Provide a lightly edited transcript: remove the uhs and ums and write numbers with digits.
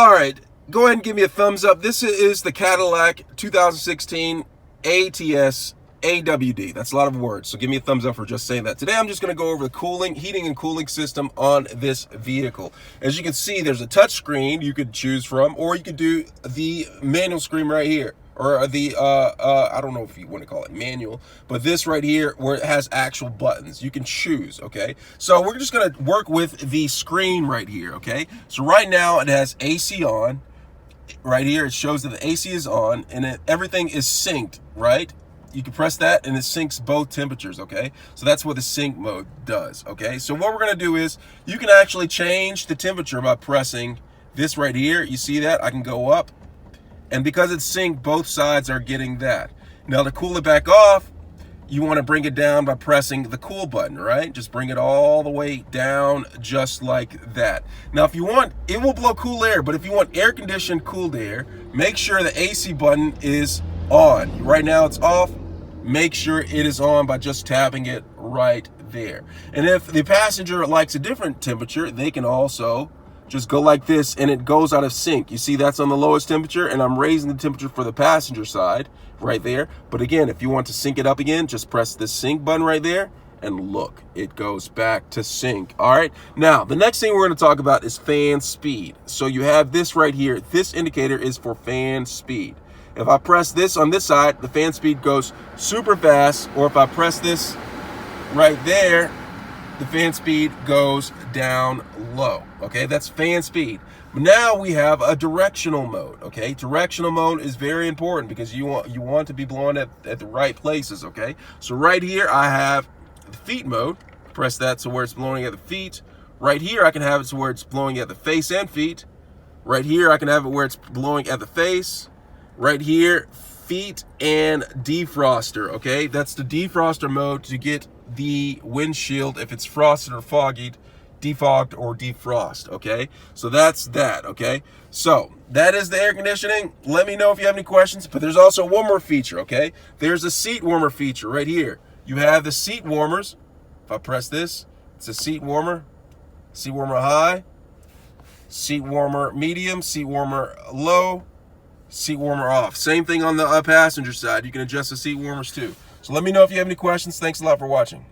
All right, go ahead and give me a thumbs up. This is the Cadillac 2016 ATS AWD. That's a lot of words, so give me a thumbs up for just saying that. Today I'm just going to go over the heating and cooling system on this vehicle. As you can see, there's a touch screen you could choose from, or you could do the manual screen right here. Or the, I don't know if you want to call it manual, but this right here where it has actual buttons, you can choose, okay? So we're just going to work with the screen right here, okay? So right now it has AC on. Right here it shows that the AC is on and everything is synced, right? You can press that and it syncs both temperatures, okay? So that's what the sync mode does, okay? So what we're going to do is you can actually change the temperature by pressing this right here. You see that? I can go up. And because it's synced, both sides are getting that. Now to cool it back off, you want to bring it down by pressing the cool button, right? Just bring it all the way down just like that. Now if you want, it will blow cool air, but if you want air conditioned cooled air, make sure the AC button is on. Right now it's off. Make sure it is on by just tapping it right there. And if the passenger likes a different temperature, they can also just go like this and it goes out of sync. You see that's on the lowest temperature and I'm raising the temperature for the passenger side right there. But again, if you want to sync it up again, just press the sync button right there and look, it goes back to sync. All right, now the next thing we're going to talk about is fan speed. So you have this right here. This indicator is for fan speed. If I press this on this side, the fan speed goes super fast, or if I press this right there, the fan speed goes down low. Okay, that's fan speed. But now we have a directional mode. Okay, directional mode is very important because you want to be blowing at the right places. Okay, so right here I have the feet mode. Press that so where it's blowing at the feet. Right here I can have it so where it's blowing at the face and feet. Right here I can have it where it's blowing at the face. Right here, feet and defroster. Okay, that's the defroster mode to get the windshield, if it's frosted or foggy, defogged or defrost. Okay, so that's that. Okay, so that is the air conditioning. Let me know if you have any questions, but there's also one more feature. Okay, there's a seat warmer feature right here. You have the seat warmers. If I press this, it's a seat warmer high, seat warmer medium, seat warmer low, seat warmer off. Same thing on the passenger side. You can adjust the seat warmers too. So let me know if you have any questions. Thanks a lot for watching.